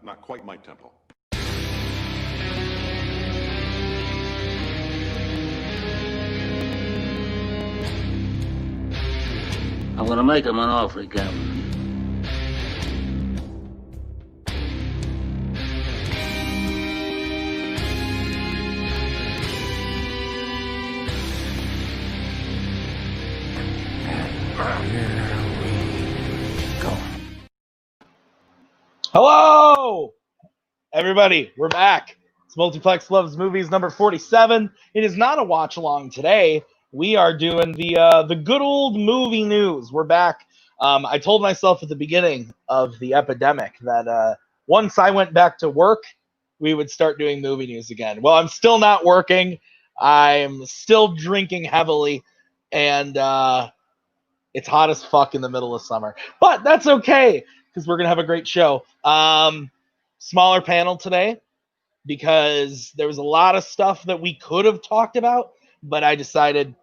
Not quite my tempo. I'm gonna make him an offer he can't. Hello, everybody. We're back. It's Multiplex Loves Movies number 47. It is not a watch along today. We are doing the good old movie news. We're back. I told myself at the beginning of the epidemic that once I went back to work, we would start doing movie news again. Well, I'm still not working. I'm still drinking heavily, and it's hot as fuck in the middle of summer. But that's okay, because we're going to have a great show. Smaller panel today, because there was a lot of stuff that we could have talked about, but I decided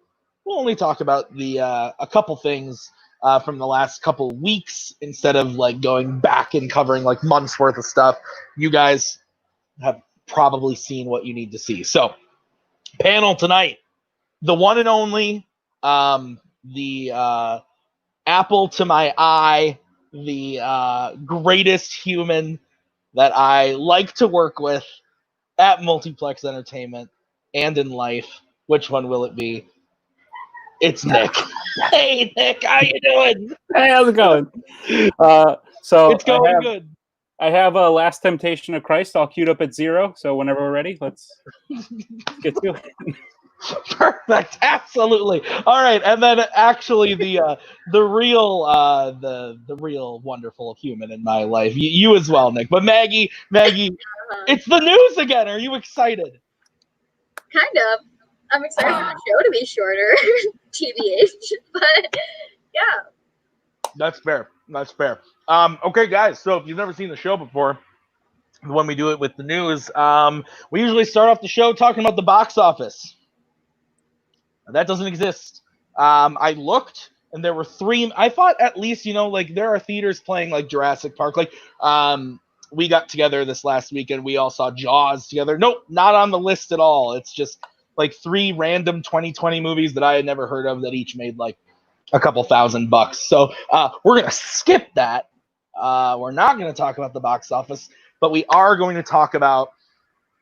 we'll only talk about the a couple things from the last couple weeks instead of like going back and covering like months worth of stuff. You guys have probably seen what you need to see. So, panel tonight, the one and only, the apple to my eye, the greatest human that I like to work with at Multiplex Entertainment and in life. Which one will it be? It's Nick. Hey, Nick, how you doing? Hey, how's it going? So It's going good. I have a Last Temptation of Christ all queued up at 0. So whenever we're ready, let's get to it. Perfect, absolutely. All right, and then actually the real wonderful human in my life, you as well, Nick. But Maggie, it's the news again. Are you excited? Kind of. I'm excited for the show to be shorter, TBH. But yeah, that's fair. Okay, guys. So if you've never seen the show before, when we do it with the news, we usually start off the show talking about the box office. That doesn't exist. I looked, and there were 3. I thought at least, like there are theaters playing like Jurassic Park. Like, we got together this last weekend. We all saw Jaws together. Nope, not on the list at all. It's just like 3 random 2020 movies that I had never heard of that each made like a couple $1,000. So we're gonna skip that. We're not gonna talk about the box office, but we are going to talk about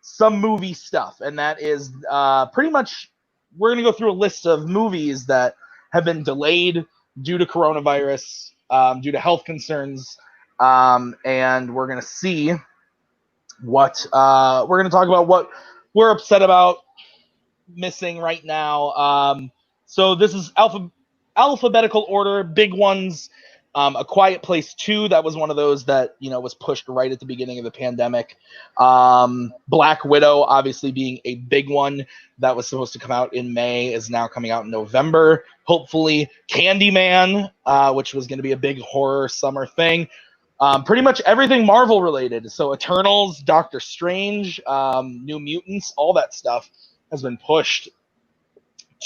some movie stuff, and that is pretty much. We're going to go through a list of movies that have been delayed due to coronavirus, due to health concerns, and we're going to see what we're going to talk about what we're upset about missing right now. So this is alphabetical order, big ones. A Quiet Place 2, that was one of those that, was pushed right at the beginning of the pandemic. Black Widow, obviously being a big one that was supposed to come out in May, is now coming out in November, hopefully. Candyman, which was going to be a big horror summer thing. Pretty much everything Marvel related. So Eternals, Doctor Strange, New Mutants, all that stuff has been pushed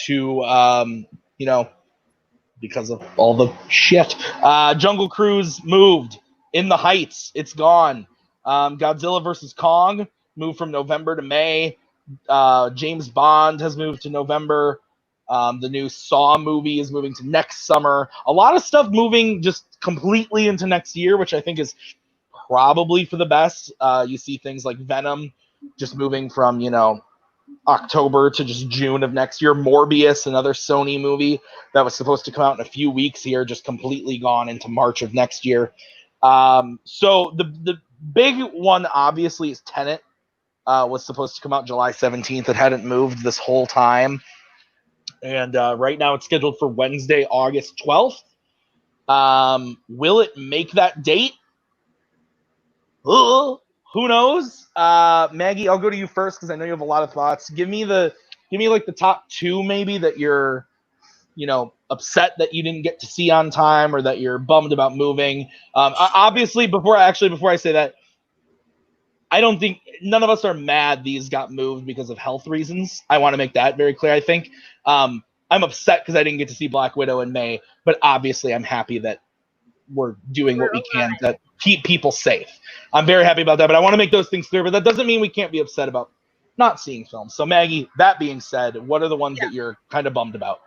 to, because of all the shit. Jungle Cruise moved. In the Heights, it's gone. Godzilla vs. Kong moved from November to May. James Bond has moved to November. The new Saw movie is moving to next summer. A lot of stuff moving just completely into next year, which I think is probably for the best. You see things like Venom just moving from, October to just June of next year. Morbius, another Sony movie that was supposed to come out in a few weeks here, just completely gone into March of next year. So the big one obviously is Tenet. Was supposed to come out July 17th. It hadn't moved this whole time. And right now it's scheduled for Wednesday, August 12th. Will it make that date? Who knows? Maggie, I'll go to you first because I know you have a lot of thoughts. Give me like the top 2 maybe that you're, upset that you didn't get to see on time or that you're bummed about moving. Obviously, before I say that, I don't think none of us are mad these got moved because of health reasons. I want to make that very clear. I think I'm upset because I didn't get to see Black Widow in May, but obviously I'm happy that we're doing what we can keep people safe. I'm very happy about that, but I want to make those things clear. But that doesn't mean we can't be upset about not seeing films. So Maggie, that being said, what are the ones that you're kind of bummed about?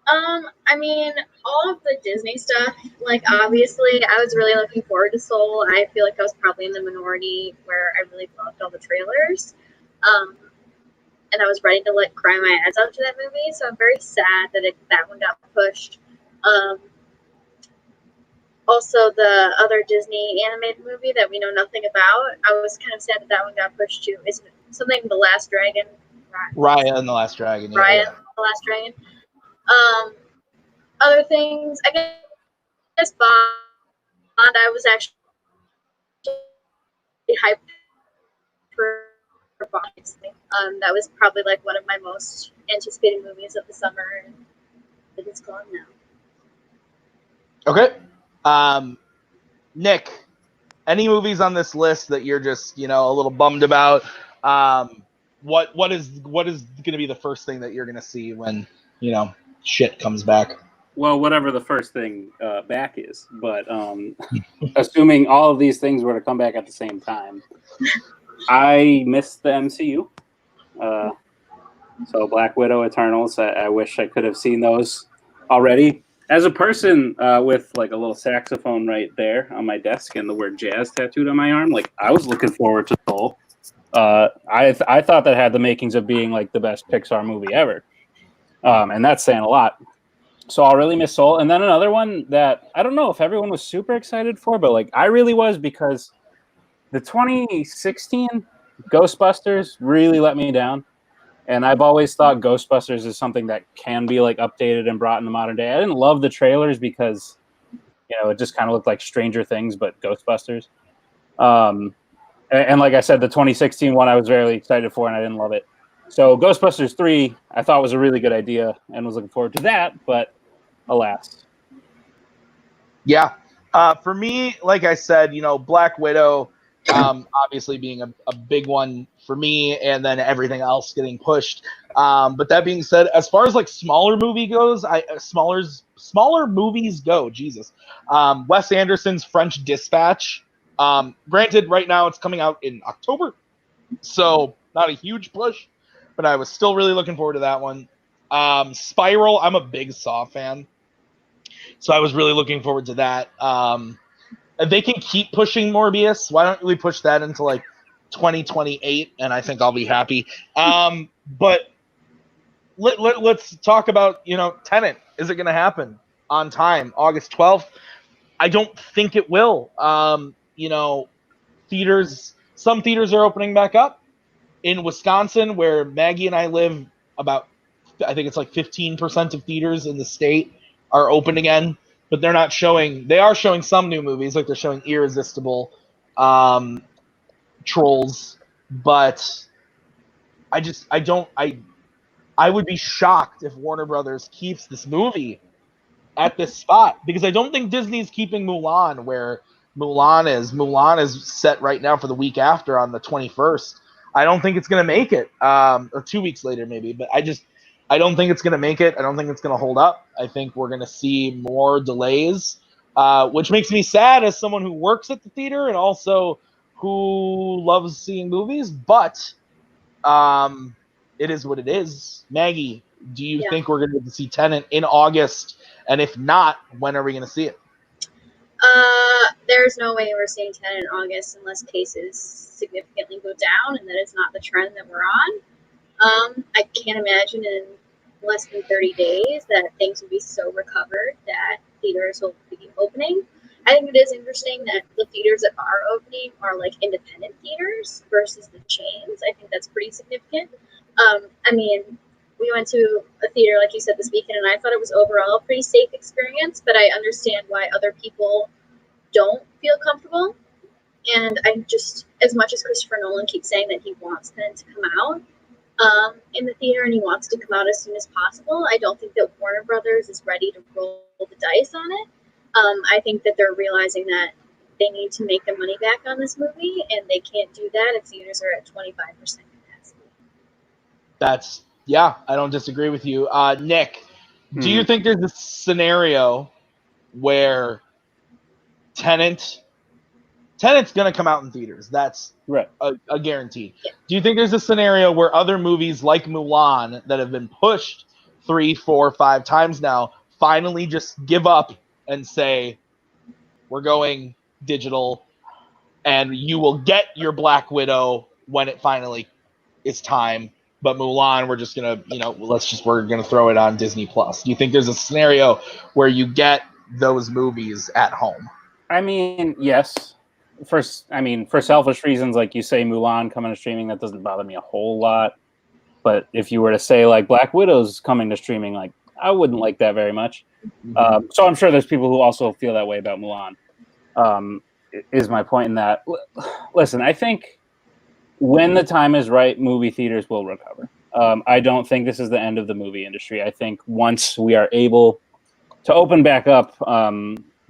I mean, all of the Disney stuff, like, obviously, I was really looking forward to Soul. I feel like I was probably in the minority where I really loved all the trailers. And I was ready to, like, cry my eyes out to that movie, so I'm very sad that that one got pushed. Also, the other Disney animated movie that we know nothing about, I was kind of sad that that one got pushed too. Is something The Last Dragon? Raya and the Last Dragon. Yeah, Raya and the Last Dragon. Other things, I guess Bond, I was actually hyped for Bond. That was probably like one of my most anticipated movies of the summer, and it's gone now. Okay. Nick, any movies on this list that you're just, a little bummed about? What is going to be the first thing that you're going to see when, shit comes back? Well, whatever the first thing back is, but assuming all of these things were to come back at the same time, I missed the MCU. So Black Widow, Eternals, I wish I could have seen those already. As a person with like a little saxophone right there on my desk and the word jazz tattooed on my arm, like I was looking forward to Soul. I thought that had the makings of being like the best Pixar movie ever. And that's saying a lot. So I'll really miss Soul. And then another one that I don't know if everyone was super excited for, but like I really was, because the 2016 Ghostbusters really let me down. And I've always thought Ghostbusters is something that can be like updated and brought in the modern day. I didn't love the trailers because, it just kind of looked like Stranger Things, but Ghostbusters. And like I said, the 2016 one I was very excited for, and I didn't love it. So Ghostbusters 3, I thought was a really good idea and was looking forward to that, but alas. Yeah. For me, like I said, Black Widow, obviously being a big one for me, and then everything else getting pushed. But that being said, as far as like smaller movie goes, smaller movies go, Jesus. Wes Anderson's French Dispatch. Granted, right now it's coming out in October, so not a huge push, but I was still really looking forward to that one. Spiral, I'm a big Saw fan, so I was really looking forward to that. They can keep pushing Morbius. Why don't we push that into like 2028, and I think I'll be happy. But let's talk about, Tenet. Is it going to happen on time, August 12th? I don't think it will. Some theaters are opening back up. In Wisconsin, where Maggie and I live, I think it's like 15% of theaters in the state are open again, but they are showing some new movies, like they're showing Irresistible, Trolls, but I would be shocked if Warner Brothers keeps this movie at this spot, because I don't think Disney's keeping Mulan where Mulan is. Mulan is set right now for the week after on the 21st. I don't think it's going to make it, or 2 weeks later maybe, but I don't think it's going to make it. I don't think it's going to hold up. I think we're going to see more delays, which makes me sad as someone who works at the theater and also who loves seeing movies, but it is what it is. Maggie, do you think we're going to see Tenet in August? And if not, when are we going to see it? There's no way we're seeing Tenet in August unless cases significantly go down, and that is not the trend that we're on. I can't imagine in less than 30 days that things will be so recovered that theaters will be opening. I think it is interesting that the theaters that are opening are like independent theaters versus the chains. I think that's pretty significant. We went to a theater, like you said, this weekend, and I thought it was overall a pretty safe experience, but I understand why other people don't feel comfortable. And I just, as much as Christopher Nolan keeps saying that he wants Tenet to come out in the theater and he wants to come out as soon as possible, I don't think that Warner Brothers is ready to roll the dice on it. I think that they're realizing that they need to make their money back on this movie, and they can't do that if theaters are at 25% capacity. I don't disagree with you. Nick, do you think there's a scenario where Tenet Tenet's going to come out in theaters. That's Right. a guarantee. Do you think there's a scenario where other movies like Mulan that have been pushed 3, 4, 5 times now finally just give up and say, we're going digital and you will get your Black Widow when it finally is time, but Mulan, we're just going to, we're going to throw it on Disney Plus. Do you think there's a scenario where you get those movies at home? I mean, yes. For selfish reasons, like you say, Mulan coming to streaming, that doesn't bother me a whole lot. But if you were to say, like, Black Widow's coming to streaming, like, I wouldn't like that very much. Mm-hmm. So I'm sure there's people who also feel that way about Mulan. Is my point in that. Listen, I think when the time is right, movie theaters will recover. I don't think this is the end of the movie industry. I think once we are able to open back up,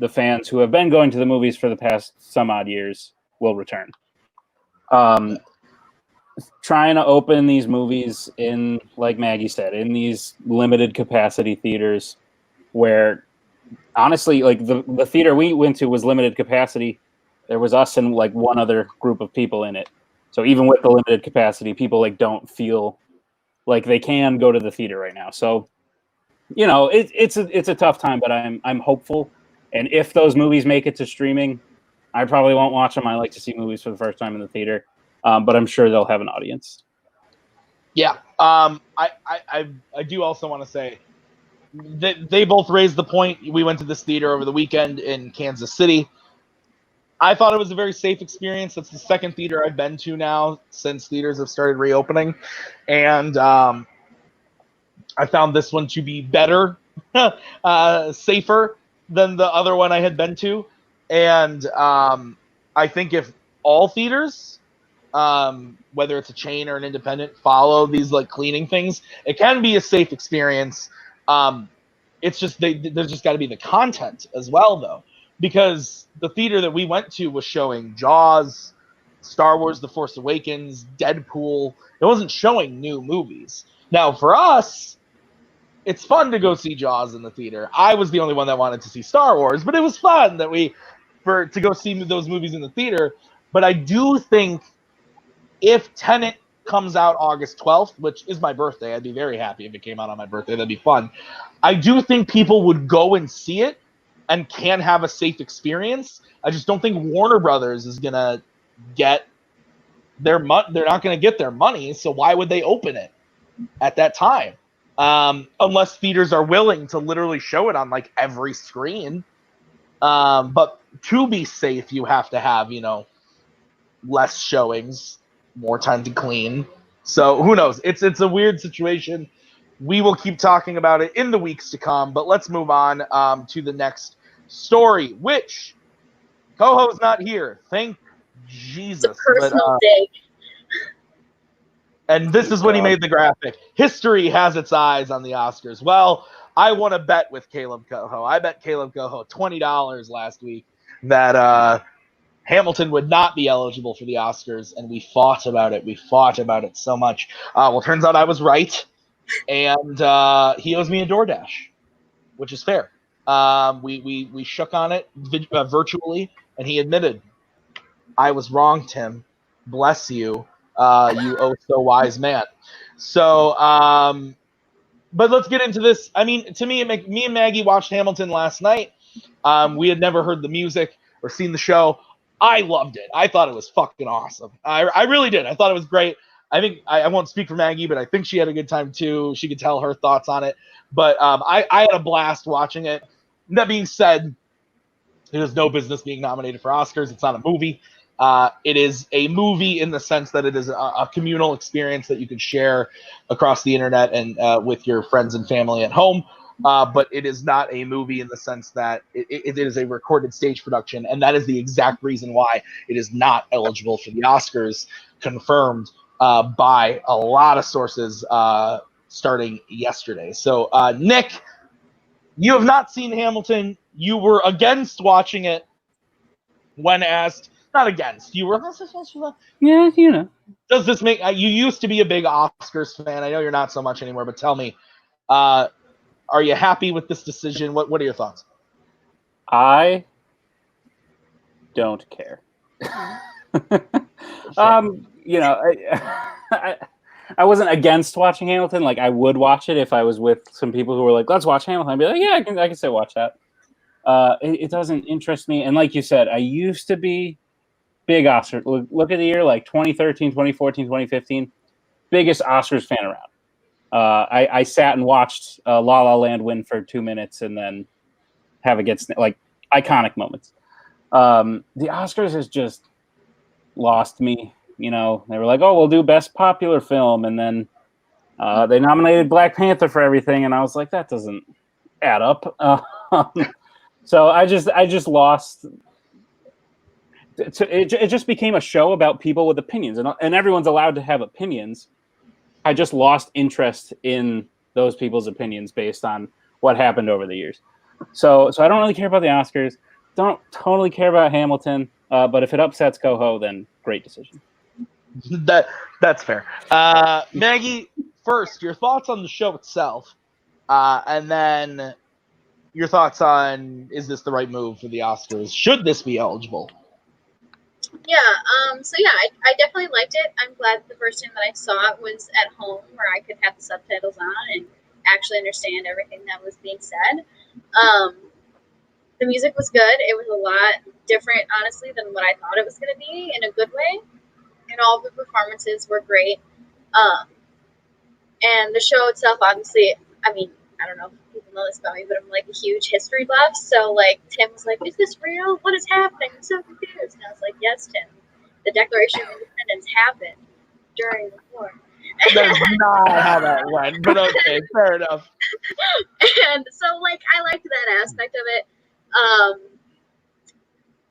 the fans who have been going to the movies for the past some odd years will return. Trying to open these movies in, like Maggie said, in these limited capacity theaters where, honestly, like the theater we went to was limited capacity. There was us and like one other group of people in it. So even with the limited capacity, people like don't feel like they can go to the theater right now. So, you know, it's a tough time, but I'm hopeful. And if those movies make it to streaming, I probably won't watch them. I like to see movies for the first time in the theater, but I'm sure they'll have an audience. Yeah. I do also want to say that they both raised the point. We went to this theater over the weekend in Kansas City. I thought it was a very safe experience. That's the second theater I've been to now since theaters have started reopening. And I found this one to be better, safer than the other one I had been to. And I think if all theaters, whether it's a chain or an independent, follow these like cleaning things, it can be a safe experience. It's just there's just got to be the content as well, though, because the theater that we went to was showing Jaws, Star Wars: The Force Awakens, Deadpool. It wasn't showing new movies. Now, for us, it's fun to go see Jaws in the theater. I was the only one that wanted to see Star Wars, but it was fun that to go see those movies in the theater. But I do think if Tenet comes out August 12th, which is my birthday, I'd be very happy if it came out on my birthday. That'd be fun. I do think people would go and see it and can have a safe experience. I just don't think Warner Brothers is going to get their money. They're not going to get their money, so why would they open it at that time? Unless theaters are willing to literally show it on like every screen. But to be safe, you have to have, less showings, more time to clean. So who knows? It's a weird situation. We will keep talking about it in the weeks to come, but let's move on to the next story, which Koho's not here. Thank Jesus. It's a personal day. And this is when he made the graphic. History has its eyes on the Oscars. Well, I won a bet with Kaleb Koho. I bet Kaleb Koho $20 last week that Hamilton would not be eligible for the Oscars, and we fought about it. We fought about it so much. Well, turns out I was right, and he owes me a DoorDash, which is fair. We shook on it virtually, and he admitted, I was wrong, Tim. Bless you. You oh so wise man. So, but let's get into this. I mean, to me, me and Maggie watched Hamilton last night. We had never heard the music or seen the show. I loved it. I thought it was fucking awesome. I really did. I thought it was great. I think I won't speak for Maggie, but I think she had a good time too. She could tell her thoughts on it. But I had a blast watching it. That being said, it has no business being nominated for Oscars. It's not a movie. It is a movie in the sense that it is a communal experience that you can share across the internet and with your friends and family at home. But it is not a movie in the sense that it is a recorded stage production, and that is the exact reason why it is not eligible for the Oscars, confirmed by a lot of sources starting yesterday. So, Nick, you have not seen Hamilton. You were against watching it when asked. Not against. You were. Yeah, Does this make you used to be a big Oscars fan? I know you're not so much anymore, but tell me, are you happy with this decision? What are your thoughts? I don't care. You know, I wasn't against watching Hamilton. Like, I would watch it if I was with some people who were like, "Let's watch Hamilton." I'd be like, "Yeah, I can still watch that." It doesn't interest me. And like you said, I used to be big Oscar. Look at the year like 2013, 2014, 2015. Biggest Oscars fan around. I sat and watched La La Land win for 2 minutes and then have it get like iconic moments. The Oscars has just lost me. You know, they were like, "Oh, we'll do Best Popular Film," and then they nominated Black Panther for everything, and I was like, "That doesn't add up." So I just lost. It just became a show about people with opinions, and everyone's allowed to have opinions. I just lost interest in those people's opinions based on what happened over the years. So I don't really care about the Oscars. Don't totally care about Hamilton. But if it upsets Koho, then great decision. That's fair. Maggie, first, your thoughts on the show itself, and then your thoughts on, is this the right move for the Oscars? Should this be eligible? Yeah, I definitely liked it. I'm glad the first time that I saw it was at home where I could have the subtitles on and actually understand everything that was being said. The music was good. It was a lot different, honestly, than what I thought it was going to be in a good way. And all the performances were great. And the show itself, obviously, I mean, I don't know if people know this about me, but I'm like a huge history buff. So, like, Tim was like, "Is this real? What is happening? I'm so confused." And I was like, "Yes, Tim. The Declaration of Independence happened during the war." That's not how that went, but okay, fair enough. And so, like, I liked that aspect of it.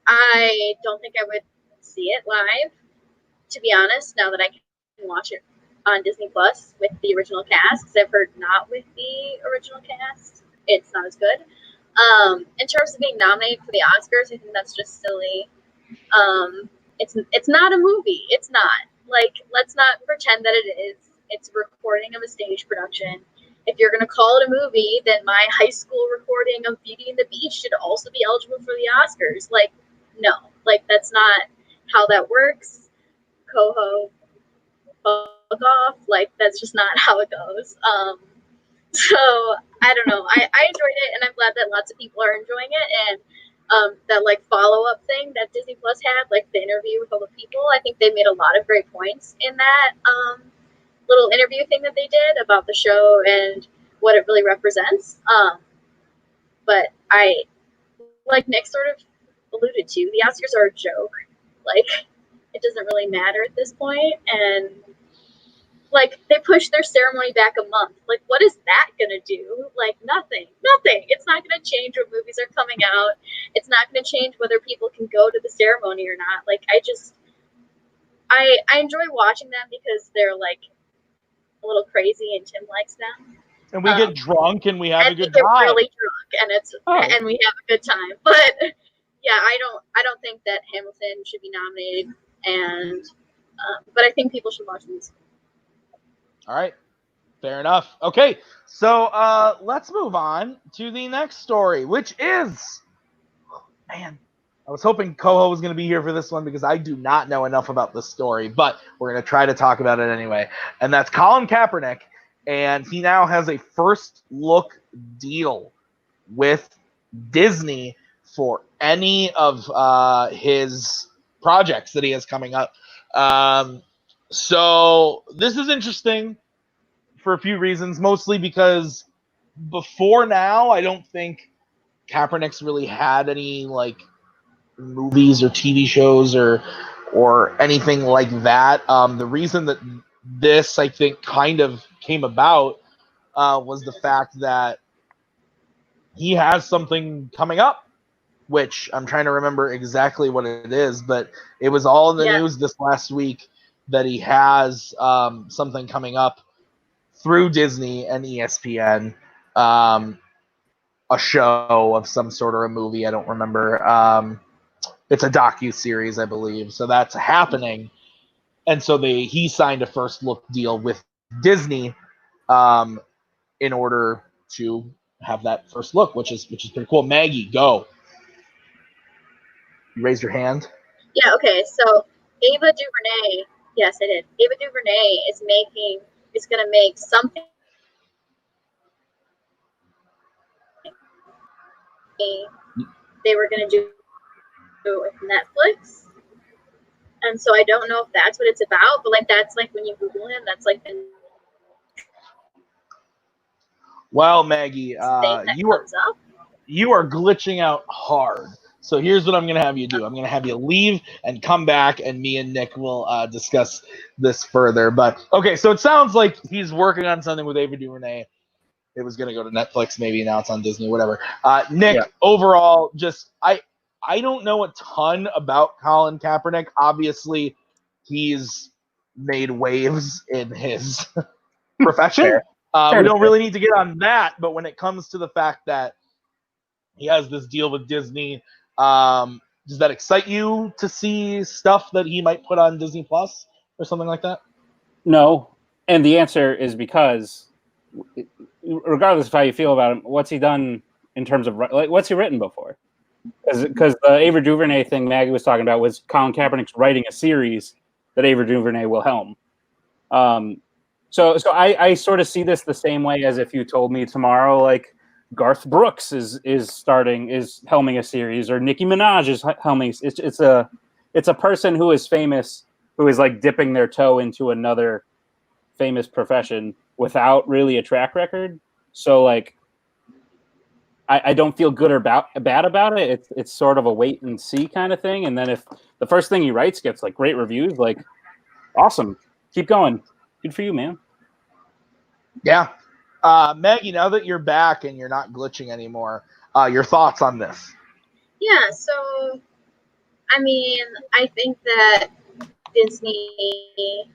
I don't think I would see it live, to be honest, now that I can watch it on Disney Plus with the original cast, because I've heard not with the original cast, it's not as good. In terms of being nominated for the Oscars, I think that's just silly. It's not a movie. It's not. Like, let's not pretend that it is. It's a recording of a stage production. If you're going to call it a movie, then my high school recording of Beauty and the Beast should also be eligible for the Oscars. Like, no. Like, that's not how that works. Koho, fuck off. Like, that's just not how it goes. So, I don't know. I enjoyed it, and I'm glad that lots of people are enjoying it. And that, like, follow-up thing that Disney Plus had, like, the interview with all the people, I think they made a lot of great points in that little interview thing that they did about the show and what it really represents. But I, like Nick sort of alluded to, the Oscars are a joke. Like, it doesn't really matter at this point. And, like, they pushed their ceremony back a month. Like, what is that going to do? Like, nothing. It's not going to change what movies are coming out. It's not going to change whether people can go to the ceremony or not. Like, I enjoy watching them because they're, like, a little crazy and Tim likes them. And we get drunk and we have a good time. time. Really drunk and we have a good time. But yeah, I don't think that Hamilton should be nominated, and but I think people should watch these. All right, fair enough. Okay, so let's move on to the next story, which is, man, I was hoping Koho was going to be here for this one because I do not know enough about this story, but we're going to try to talk about it anyway. And that's Colin Kaepernick, and he now has a first look deal with Disney for any of his projects that he has coming up. So this is interesting for a few reasons, mostly because before now, I don't think Kaepernick's really had any, like, movies or TV shows or anything like that. The reason that this, I think, kind of came about was the fact that he has something coming up, which I'm trying to remember exactly what it is, but it was all in the news this last week that he has something coming up through Disney and ESPN, a show of some sort or a movie. I don't remember. It's a docu-series, I believe. So that's happening. And so he signed a first look deal with Disney in order to have that first look, which is pretty cool. Maggie, go. You raised your hand. Yeah, okay, so Ava DuVernay, yes, I did. Ava DuVernay is going to make something they were going to do with Netflix. And so I don't know if that's what it's about, but like that's like when you Google him, that's like the Well, Maggie, thing that comes up. you are glitching out hard. So here's what I'm going to have you do. I'm going to have you leave and come back, and me and Nick will discuss this further. But, okay, so it sounds like he's working on something with Ava DuVernay. It was going to go to Netflix, maybe now it's on Disney, whatever. Nick, Yeah. overall, just I don't know a ton about Colin Kaepernick. Obviously, he's made waves in his profession. Fair. We don't really need to get on that, but when it comes to the fact that he has this deal with Disney, does that excite you to see stuff that he might put on Disney Plus or something like that? No, and the answer is because, regardless of how you feel about him, what's he done in terms of like what's he written before? Because the Ava DuVernay thing Maggie was talking about was Colin Kaepernick's writing a series that Ava DuVernay will helm. So I sort of see this the same way as if you told me tomorrow, like Garth Brooks is helming a series, or Nicki Minaj is helming. It's a person who is famous, who is like dipping their toe into another famous profession without really a track record. So like, I don't feel good or bad about it. It's sort of a wait and see kind of thing. And then if the first thing he writes gets like great reviews, like awesome, keep going. Good for you, man. Yeah. Maggie, now that you're back and you're not glitching anymore, your thoughts on this? Yeah, so I mean, I think that Disney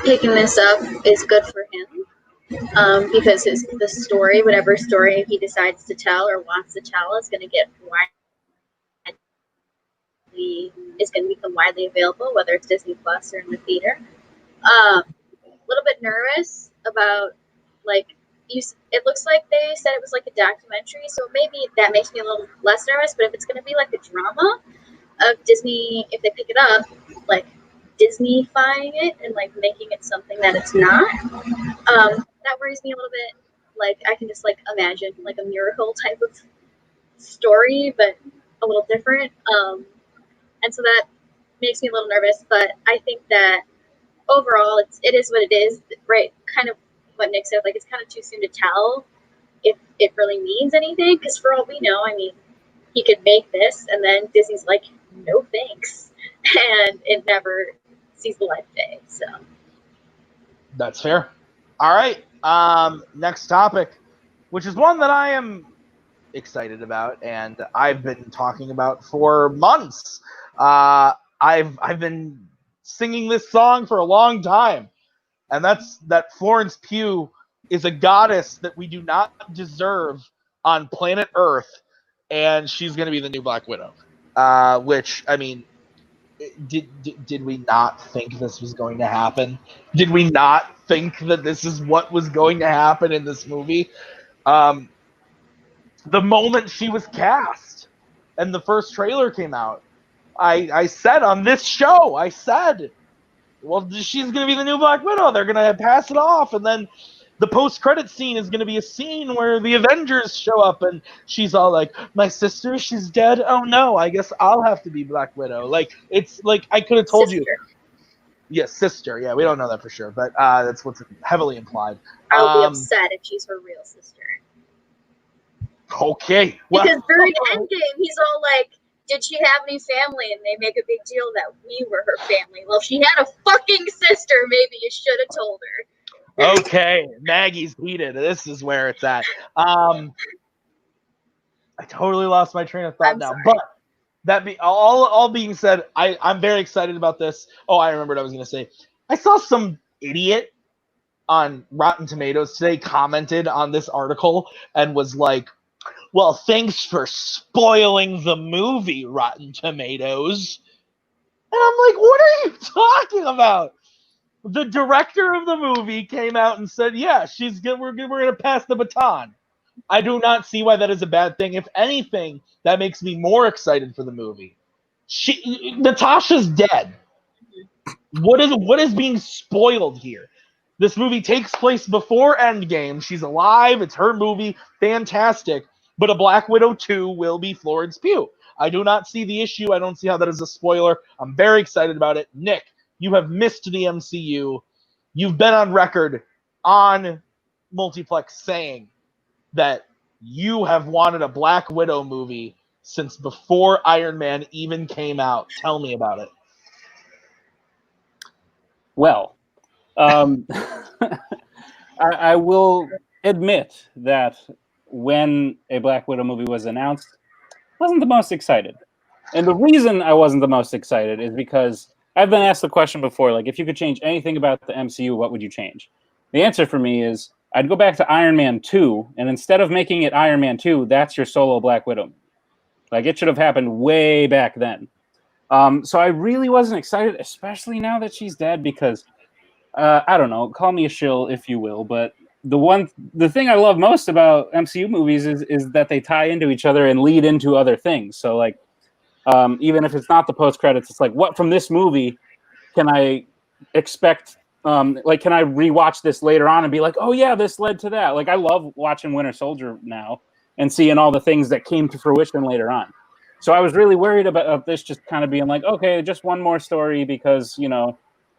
picking this up is good for him. Because the story, whatever story he decides to tell or wants to tell, is going to become widely available, whether it's Disney Plus or in the theater. A little bit nervous about it looks like they said it was like a documentary, so maybe that makes me a little less nervous. But if it's going to be like a drama of Disney, if they pick it up, like Disney-fying it and like making it something that it's not, that worries me a little bit. Like I can just like imagine like a miracle type of story, but a little different. And so that makes me a little nervous. But I think that overall, it is what it is, right? Kind of what Nick said. Like it's kind of too soon to tell if it really means anything. Because for all we know, I mean, he could make this, and then Disney's like, no thanks, and it never sees the light of day. So that's fair. All right. Next topic, which is one that I am excited about and I've been talking about for months. I've been singing this song for a long time, and that's that Florence Pugh is a goddess that we do not deserve on planet Earth, and she's going to be the new Black Widow. Which, I mean, did we not think this was going to happen? Did we not think that this is what was going to happen in this movie? The moment she was cast and the first trailer came out, I said on this show, well, she's going to be the new Black Widow. They're going to pass it off, and then the post-credit scene is going to be a scene where the Avengers show up, and she's all like, my sister, she's dead? Oh, no, I guess I'll have to be Black Widow. Like, it's like, I could have told you. Yes, sister. Yeah, we don't know that for sure, but that's what's heavily implied. I'll be upset if she's her real sister. Okay. Because during Endgame, he's all like, did she have any family? And they make a big deal that we were her family. Well, if she had a fucking sister, maybe you should have told her. Okay, Maggie's heated. This is where it's at. I totally lost my train of thought now. But all being said, I'm very excited about this. Oh, I remembered what I was going to say. I saw some idiot on Rotten Tomatoes today commented on this article and was like, well, thanks for spoiling the movie, Rotten Tomatoes. And I'm like, what are you talking about? The director of the movie came out and said, yeah, we're going to pass the baton. I do not see why that is a bad thing. If anything, that makes me more excited for the movie. Natasha's dead. What is being spoiled here? This movie takes place before Endgame. She's alive. It's her movie. Fantastic. But a Black Widow 2 will be Florence Pugh. I do not see the issue. I don't see how that is a spoiler. I'm very excited about it. Nick, you have missed the MCU. You've been on record on Multiplex saying that you have wanted a Black Widow movie since before Iron Man even came out. Tell me about it. Well, I will admit that when a Black Widow movie was announced, I wasn't the most excited. And the reason I wasn't the most excited is because I've been asked the question before, like, if you could change anything about the MCU, what would you change? The answer for me is I'd go back to Iron Man 2, and instead of making it Iron Man 2, that's your solo Black Widow. Like, it should have happened way back then. So I really wasn't excited, especially now that she's dead, because I don't know, call me a shill if you will, but the thing I love most about MCU movies is that they tie into each other and lead into other things. So like, even if it's not the post credits, it's like, what from this movie can I expect? Like, can I rewatch this later on and be like, oh yeah, this led to that? Like, I love watching Winter Soldier now and seeing all the things that came to fruition later on. So I was really worried about this just kind of being like, okay, just one more story because, you know,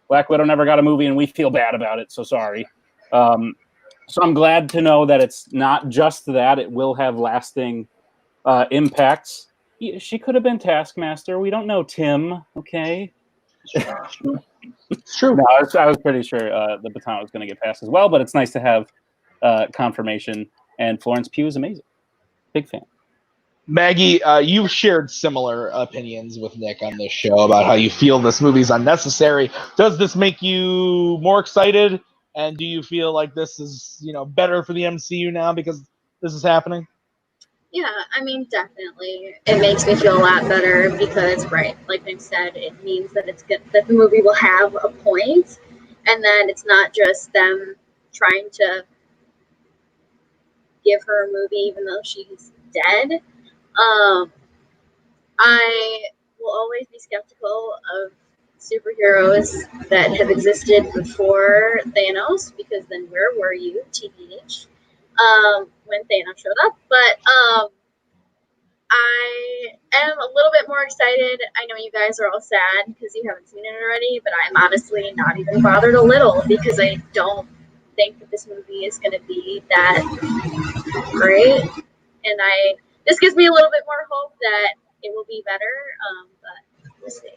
Black Widow never got a movie and we feel bad about it, so sorry. So I'm glad to know that it's not just that. It will have lasting impacts. She could have been Taskmaster. We don't know Tim, okay? It's true. No, I was pretty sure the baton was going to get passed as well, but it's nice to have confirmation. And Florence Pugh is amazing. Big fan. Maggie, you've shared similar opinions with Nick on this show about how you feel this movie's unnecessary. Does this make you more excited? And do you feel like this is, you know, better for the MCU now because this is happening? Yeah, I mean, definitely. It makes me feel a lot better because, right, like Nick said, it means that it's good, that the movie will have a point, and then it's not just them trying to give her a movie even though she's dead. I will always be skeptical of superheroes that have existed before Thanos, because then where were you, TBH, when Thanos showed up? But I am a little bit more excited. I know you guys are all sad because you haven't seen it already, but I'm honestly not even bothered a little because I don't think that this movie is going to be that great. And this gives me a little bit more hope that it will be better, but we'll see.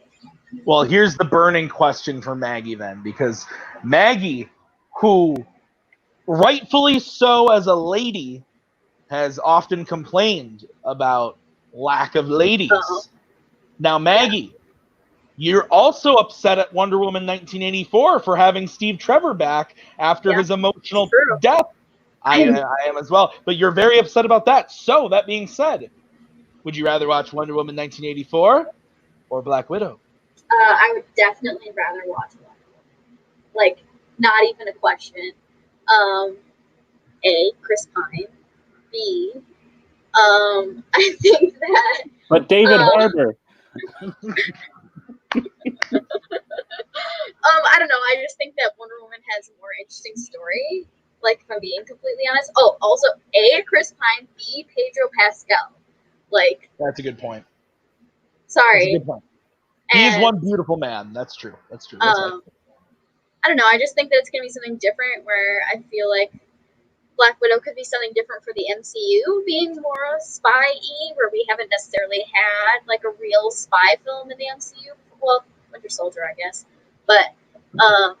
Well, here's the burning question for Maggie then, because Maggie, who rightfully so as a lady, has often complained about lack of ladies. Uh-oh. Now, Maggie, you're also upset at Wonder Woman 1984 for having Steve Trevor back after his emotional death. I am as well, but you're very upset about that. So, that being said, would you rather watch Wonder Woman 1984 or Black Widow? I would definitely rather watch Wonder Woman. Like, not even a question. A, Chris Pine. B, I think that. But David Harbour. I don't know. I just think that Wonder Woman has a more interesting story. Like, if I'm being completely honest. Oh, also, A, Chris Pine. B, Pedro Pascal. Like. That's a good point. Sorry. That's a good point. He's one beautiful man. That's true. That's true. That's right. I don't know. I just think that it's going to be something different where I feel like Black Widow could be something different for the MCU, being more spy-y, where we haven't necessarily had like a real spy film in the MCU. Well, Winter Soldier, I guess. But I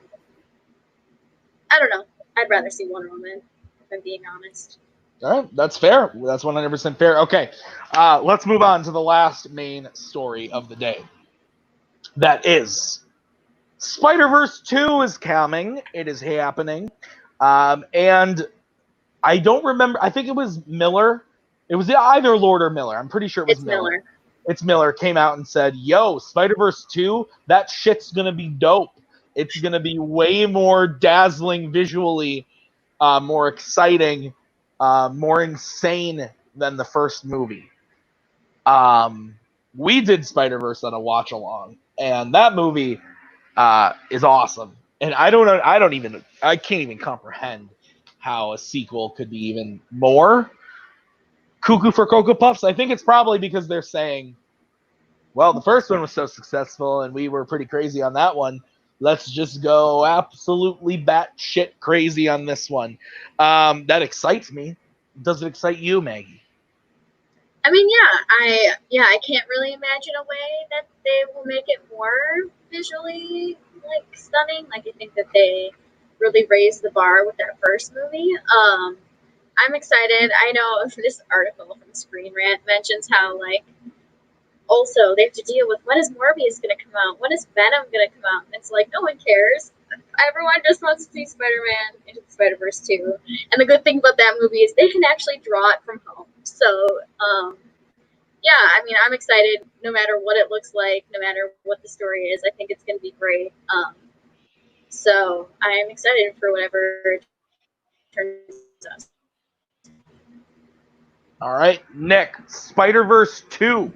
don't know. I'd rather see Wonder Woman, if I'm being honest. All right, that's fair. That's 100% fair. Okay, let's move on to the last main story of the day. That is Spider-Verse 2 is coming. It is happening. And I don't remember. I think it was Miller. It was either Lord or Miller. I'm pretty sure it was Miller. It's Miller came out and said, yo, Spider-Verse 2, that shit's going to be dope. It's going to be way more dazzling visually, more exciting, more insane than the first movie. we did Spider-Verse on a watch along, and that movie is awesome. And I can't even comprehend how a sequel could be even more cuckoo for Cocoa Puffs. I think it's probably because they're saying, well, the first one was so successful and we were pretty crazy on that one. Let's just go absolutely batshit crazy on this one. That excites me. Does it excite you, Maggie? I mean, I can't really imagine a way that they will make it more visually like stunning. Like I think that they really raised the bar with that first movie. I'm excited. I know this article from Screen Rant mentions how like also they have to deal with when is Morbius going to come out, when is Venom going to come out, and it's like no one cares. Everyone just wants to see Spider-Man into the Spider-Verse 2. And the good thing about that movie is they can actually draw it from home. So, yeah, I mean, I'm excited no matter what it looks like, no matter what the story is. I think it's going to be great. So I'm excited for whatever it turns out. All right, Nick, Spider-Verse 2.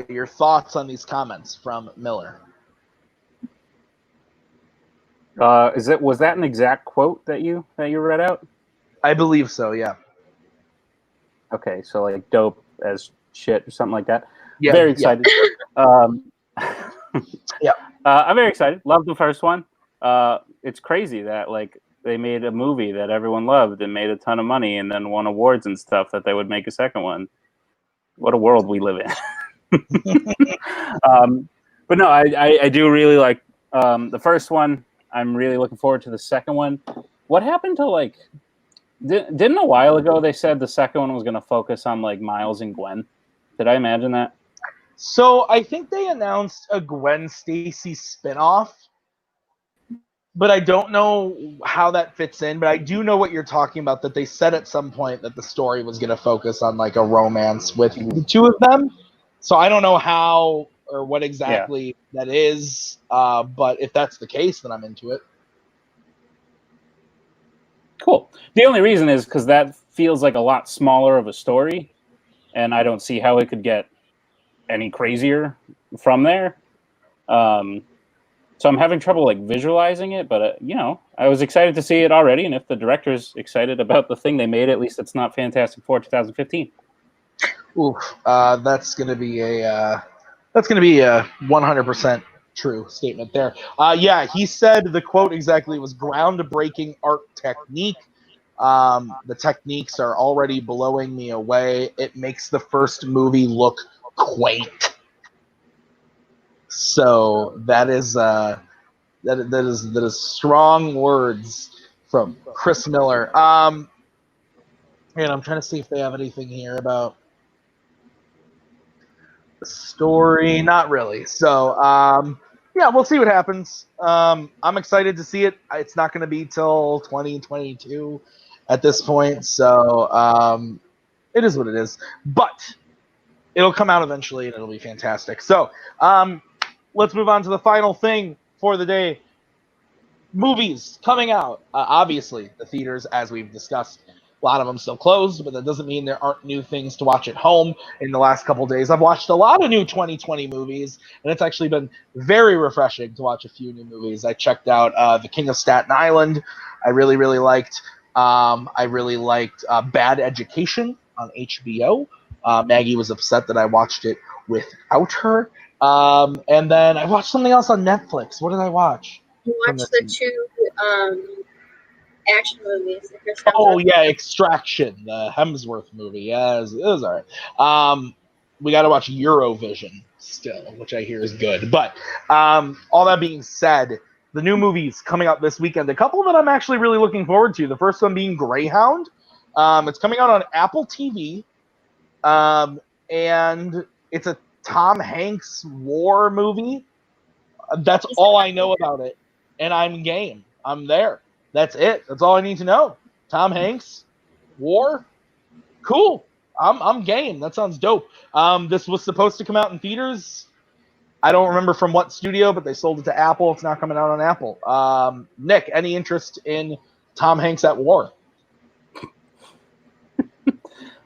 Your thoughts on these comments from Miller? Was that an exact quote that you read out? I believe so. Yeah. Okay, so like dope as shit or something like that. Yeah. Very excited. Yeah. I'm very excited. Love the first one. It's crazy that like they made a movie that everyone loved and made a ton of money and then won awards and stuff that they would make a second one. What a world we live in. But no, I do really like the first one. I'm really looking forward to the second one. What happened to like? Didn't a while ago they said the second one was going to focus on like Miles and Gwen? Did I imagine that? So I think they announced a Gwen Stacy spinoff, but I don't know how that fits in. But I do know what you're talking about. That they said at some point that the story was going to focus on like a romance with the two of them. So I don't know how or what exactly that is. But if that's the case, then I'm into it. Cool. The only reason is because that feels like a lot smaller of a story, and I don't see how it could get any crazier from there. So I'm having trouble like visualizing it, but I was excited to see it already, and if the director's excited about the thing they made, at least it's not Fantastic Four 2015. Oof, that's gonna be a 100% true statement there. Yeah, he said the quote exactly was groundbreaking art technique. The techniques are already blowing me away. It makes the first movie look quaint. So that is strong words from Chris Miller. And I'm trying to see if they have anything here about the story. Not really. So yeah, we'll see what happens. I'm excited to see it. It's not going to be till 2022 at this point, so it is what it is. But it'll come out eventually, and it'll be fantastic. So let's move on to the final thing for the day. Movies coming out. Obviously, the theaters, as we've discussed, a lot of them still closed, but that doesn't mean there aren't new things to watch at home. In the last couple of days, I've watched a lot of new 2020 movies, and it's actually been very refreshing to watch a few new movies. I checked out The King of Staten Island. I really, really liked. I really liked Bad Education on HBO. Maggie was upset that I watched it without her. And then I watched something else on Netflix. What did I watch? You watched the two action movies. Oh yeah, Extraction, the Hemsworth movie. Yeah, it was all right. We got to watch Eurovision still, which I hear is good. But all that being said, the new movies coming out this weekend. A couple that I'm actually really looking forward to. The first one being Greyhound. It's coming out on Apple TV, and it's a Tom Hanks war movie. That's all I know about it, and I'm game. I'm there. That's it. That's all I need to know. Tom Hanks, war, cool. I'm game. That sounds dope. This was supposed to come out in theaters. I don't remember from what studio, but they sold it to Apple. It's not coming out on Apple. Nick, any interest in Tom Hanks at war?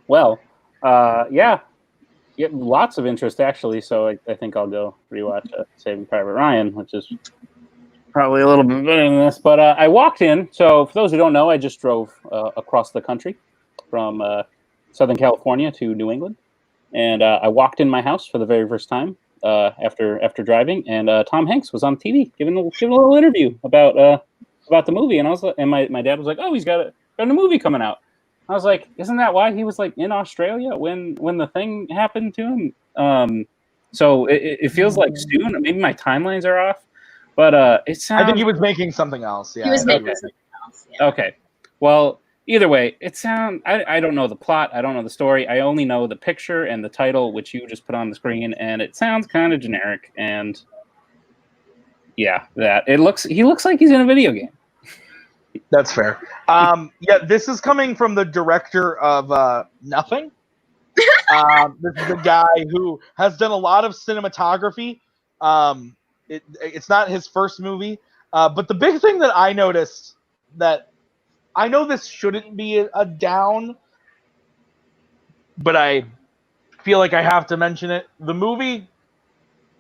Well, yeah. Yeah, lots of interest actually. So I think I'll go rewatch Saving Private Ryan, which is probably a little bit better than this. But I walked in. So for those who don't know, I just drove across the country from Southern California to New England, and I walked in my house for the very first time after driving, and Tom Hanks was on TV giving a little interview about the movie, and I was and my dad was like, "Oh, he's got a movie coming out." I was like, "Isn't that why he was like in Australia when the thing happened to him?" So it feels like soon. Maybe my timelines are off, but it sounds. I think he was making something else. Yeah, He was making something else. Yeah. Okay. Well, either way, it sounds. I don't know the plot. I don't know the story. I only know the picture and the title, which you just put on the screen, and it sounds kind of generic. And yeah, he looks like he's in a video game. That's fair. Yeah, this is coming from the director of Nothing. This is a guy who has done a lot of cinematography. It's not his first movie, but the big thing that I noticed, that I know this shouldn't be a down, but I feel like I have to mention it. The movie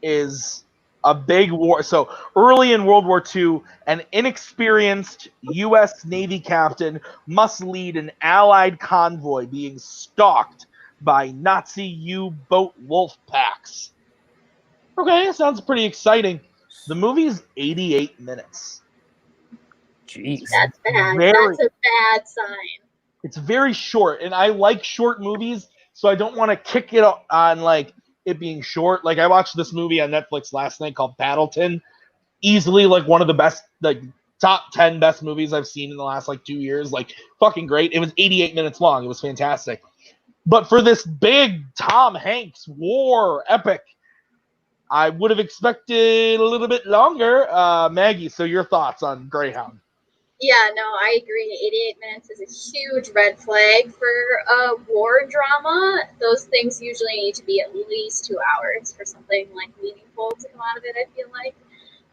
is a big war. So early in World War II, an inexperienced U.S. Navy captain must lead an Allied convoy being stalked by Nazi U-boat wolf packs. Okay, sounds pretty exciting. The movie's 88 minutes. Jeez. That's bad. That's a bad sign. It's very short, and I like short movies, so I don't want to kick it on like it being short. Like I watched this movie on Netflix last night called Battleton. Easily like one of the best, like top 10 best movies I've seen in the last like 2 years. Like fucking great. It was 88 minutes long. It was fantastic. But for this big Tom Hanks war epic, I would have expected a little bit longer. Maggie, so your thoughts on Greyhound? Yeah, no, I agree. 88 minutes is a huge red flag for a war drama. Those things usually need to be at least 2 hours for something like meaningful to come out of it, I feel like.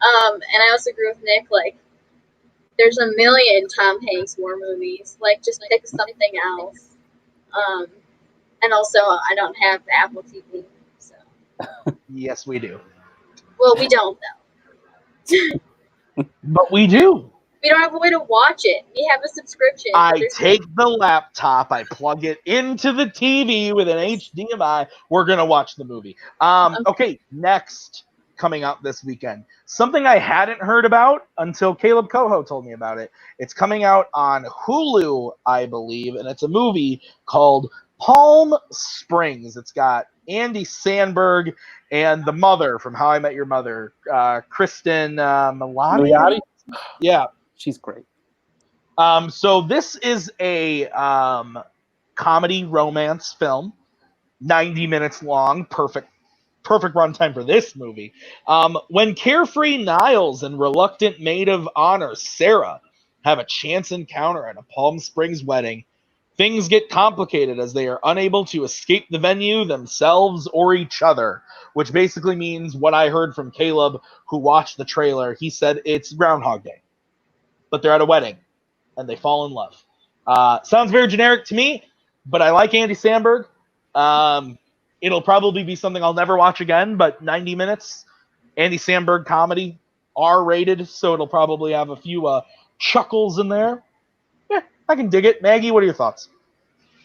And I also agree with Nick, like, there's a million Tom Hanks war movies. Like, just pick something else. And also, I don't have the Apple TV, so. Yes, we do. Well, we don't, though. But we do. We don't have a way to watch it. We have a subscription. I take the laptop, I plug it into the TV with an HDMI. We're going to watch the movie. Okay, next coming up this weekend. Something I hadn't heard about until Kaleb Koho told me about it. It's coming out on Hulu, I believe, and it's a movie called Palm Springs. It's got Andy Samberg and the mother from How I Met Your Mother, Kristen Milioti. Yeah. She's great. So this is a comedy romance film, 90 minutes long, perfect runtime for this movie. When carefree Niles and reluctant maid of honor Sarah have a chance encounter at a Palm Springs wedding, things get complicated as they are unable to escape the venue themselves or each other, which basically means what I heard from Kaleb, who watched the trailer. He said it's Groundhog Day, but they're at a wedding and they fall in love. Sounds very generic to me, but I like Andy Samberg. It'll probably be something I'll never watch again, but 90 minutes, Andy Samberg comedy, R-rated, so it'll probably have a few chuckles in there. Yeah, I can dig it. Maggie, what are your thoughts?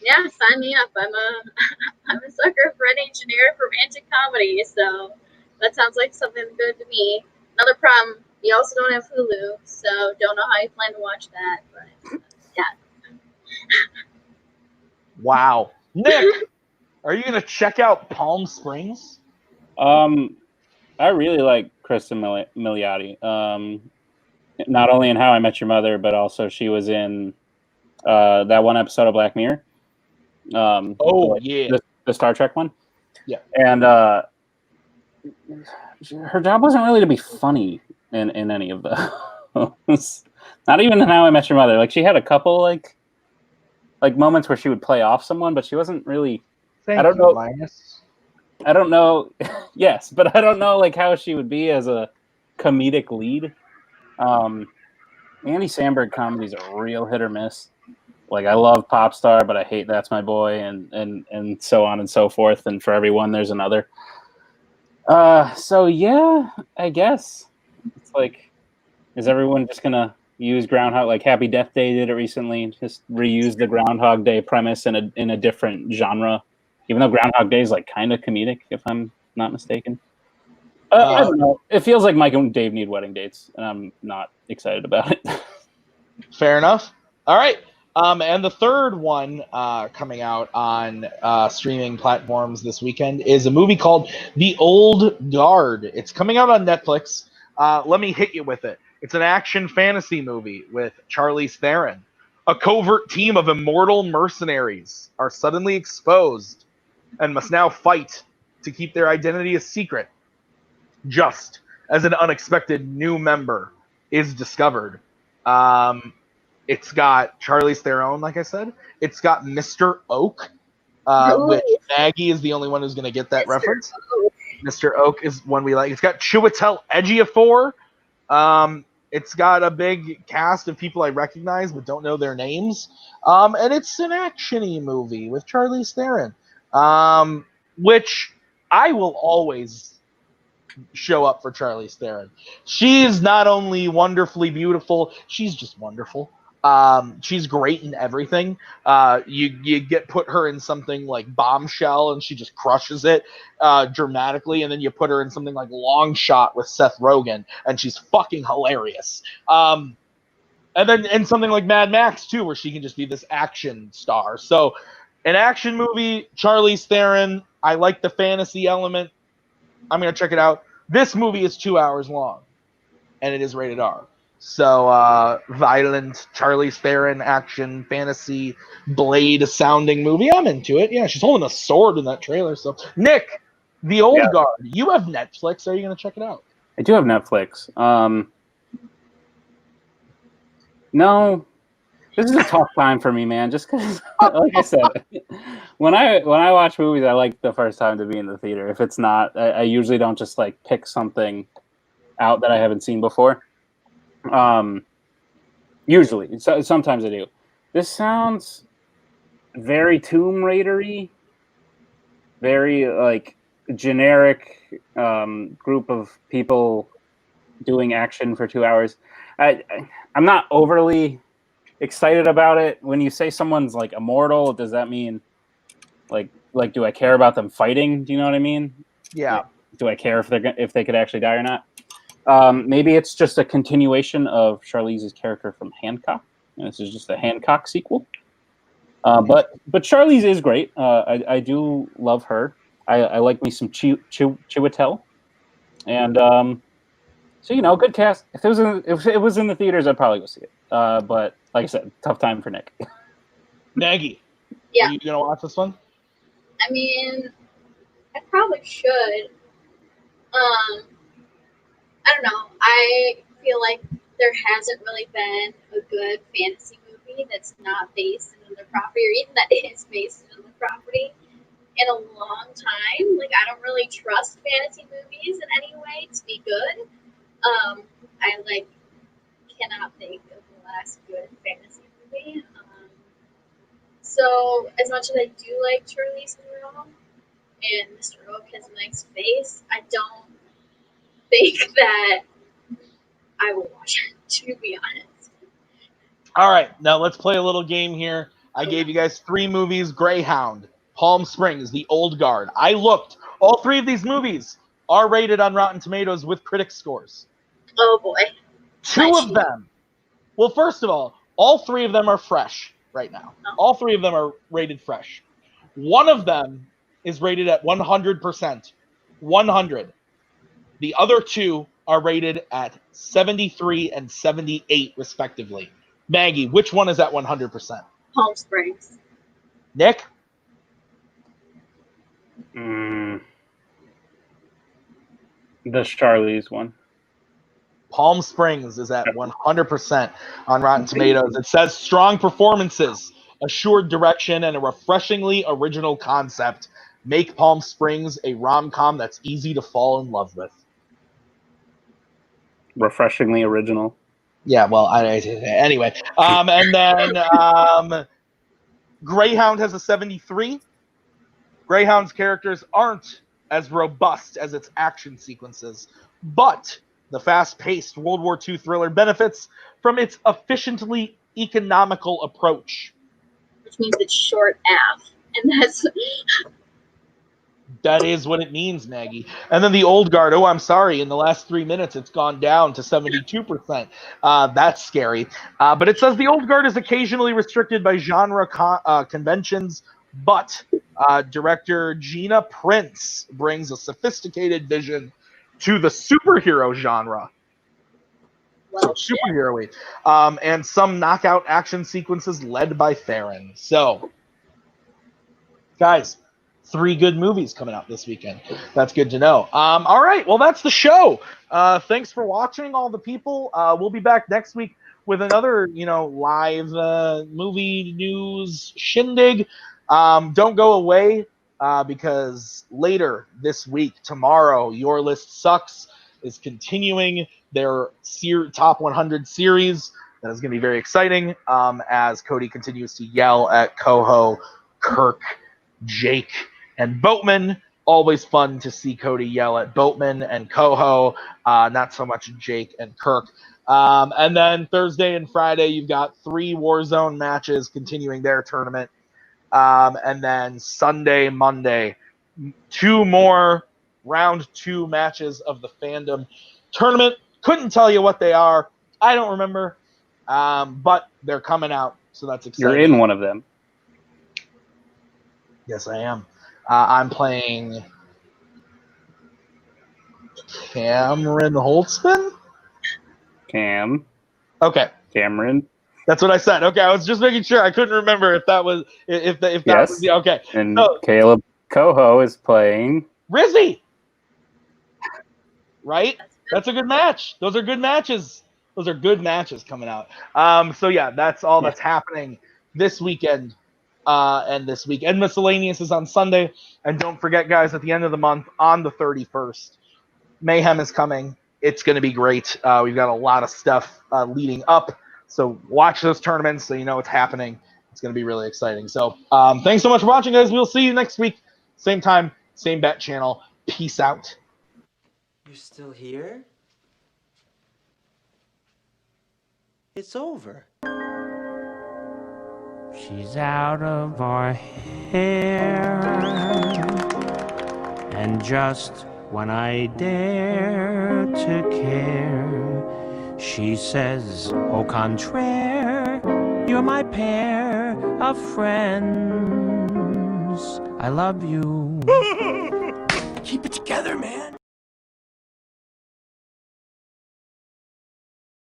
Yeah, sign me up. I'm a sucker for any generic romantic comedy, so that sounds like something good to me. Another problem, you also don't have Hulu, so don't know how you plan to watch that, but yeah. Wow. Nick, are you going to check out Palm Springs? I really like Kristen Milioti. Not only in How I Met Your Mother, but also she was in that one episode of Black Mirror. Yeah. The Star Trek one. Yeah. And her job wasn't really to be funny in any of those. Not even in How I Met Your Mother. Like, she had a couple like moments where she would play off someone, but she wasn't really. I don't know. Linus. I don't know. Yes, but I don't know like how she would be as a comedic lead. Andy Samberg comedies are real hit or miss. Like, I love Popstar, but I hate That's My Boy, and so on and so forth. And for everyone, there's another. So yeah, I guess it's like, is everyone just gonna use Groundhog, like Happy Death Day did it recently, just reuse the Groundhog Day premise in a different genre, even though Groundhog Day is like kind of comedic, if I'm not mistaken. I don't know. It feels like Mike and Dave need wedding dates, and I'm not excited about it. Fair enough. All right. And the third one coming out on streaming platforms this weekend is a movie called The Old Guard. It's coming out on Netflix. Let me hit you with it. It's an action fantasy movie with Charlize Theron. A covert team of immortal mercenaries are suddenly exposed and must now fight to keep their identity a secret, just as an unexpected new member is discovered. It's got Charlize Theron, like I said. It's got Mr. Oak, which Maggie is the only one who's going to get that reference. Oak. Mr. Oak is one we like. It's got Chiwetel Ejiofor. It's got a big cast of people I recognize but don't know their names. And it's an action-y movie with Charlize Theron, which I will always show up for Charlize Theron. She's not only wonderfully beautiful, she's just wonderful. She's great in everything. You put her in something like Bombshell and she just crushes it dramatically, and then you put her in something like Long Shot with Seth Rogen and she's fucking hilarious. And then in something like Mad Max too, where she can just be this action star. So an action movie, Charlize Theron. I like the fantasy element. I'm going to check it out. This movie is 2 hours long, and it is rated R. So, violent, Charlize Theron, action, fantasy, Blade-sounding movie. I'm into it. Yeah, she's holding a sword in that trailer. So, Nick, The Old Guard, you have Netflix. Are you going to check it out? I do have Netflix. No, this is a tough time for me, man. Just because, like I said, when I watch movies, I like the first time to be in the theater. If it's not, I usually don't just like pick something out that I haven't seen before. Usually, so sometimes I do. This sounds very Tomb Raider-y, very like generic group of people doing action for 2 hours. I'm not overly excited about it. When you say someone's like immortal, does that mean like do I care about them fighting? Do you know what I mean? Yeah. Like, do I care if they could actually die or not? Maybe it's just a continuation of Charlize's character from Hancock. And this is just a Hancock sequel. But Charlize is great. I do love her. I like me some Chiwetel. And so good cast. If it was in the theaters, I'd probably go see it. But like I said, tough time for Nick. Maggie, Yeah. are you gonna watch this one? I mean, I probably should. I don't know. I feel like there hasn't really been a good fantasy movie that's not based in another property, or even that is based in another property, in a long time. Like, I don't really trust fantasy movies in any way to be good. I cannot think of the last good fantasy movie. So as much as I do like Charlize Theron and Mr. Oak has a nice face, I don't think that I will watch it, to be honest. All right, now let's play a little game here. I gave you guys 3 movies: Greyhound, Palm Springs, The Old Guard. I looked. All 3 of these movies are rated on Rotten Tomatoes with critic scores. Oh boy. 2 of them. Well, first of all 3 of them are fresh right now. All 3 of them are rated fresh. 1 of them is rated at 100%. 100. The other 2 are rated at 73 and 78, respectively. Maggie, which one is at 100%? Palm Springs. Nick? The Charlize one. Palm Springs is at 100% on Rotten Tomatoes. It says strong performances, assured direction, and a refreshingly original concept make Palm Springs a rom-com that's easy to fall in love with. Refreshingly original. Yeah, well, anyway. And then Greyhound has a 73. Greyhound's characters aren't as robust as its action sequences, but the fast-paced World War II thriller benefits from its efficiently economical approach. Which means it's short AF. And That is what it means, Maggie. And then the Old Guard, oh, I'm sorry, in the last 3 minutes, it's gone down to 72%. That's scary. But it says the Old Guard is occasionally restricted by genre conventions, but director Gina Prince brings a sophisticated vision to the superhero genre. So superhero-y. And some knockout action sequences led by Theron. So, guys, 3 good movies coming out this weekend. That's good to know. All right, well, that's the show. Thanks for watching, all the people. We'll be back next week with another, live movie news shindig. Don't go away because later this week, tomorrow, Your List Sucks is continuing their top 100 series. That is going to be very exciting as Cody continues to yell at Koho, Kirk, Jake, and Boatman. Always fun to see Cody yell at Boatman and Koho, not so much Jake and Kirk. And then Thursday and Friday, you've got 3 Warzone matches continuing their tournament. And then Sunday, Monday, 2 more round 2 matches of the Fandom tournament. Couldn't tell you what they are. I don't remember. But they're coming out, so that's exciting. You're in one of them. Yes, I am. I'm playing Cameron Holtzman? Cam. Okay. Cameron. That's what I said. Okay, I was just making sure. I couldn't remember if that was if that yes. was okay. And so, Kaleb Koho is playing Rizzy. Right? That's a good match. Those are good matches. Those are good matches coming out. So yeah, that's all that's happening this weekend. And this week. And Miscellaneous is on Sunday. And don't forget, guys, at the end of the month, on the 31st, Mayhem is coming. It's going to be great. We've got a lot of stuff leading up. So watch those tournaments so you know what's happening. It's going to be really exciting. So thanks so much for watching, guys. We'll see you next week. Same time, same bet channel. Peace out. You're still here? It's over. She's out of our hair, and just when I dare to care, she says, au contraire, you're my pair of friends. I love you.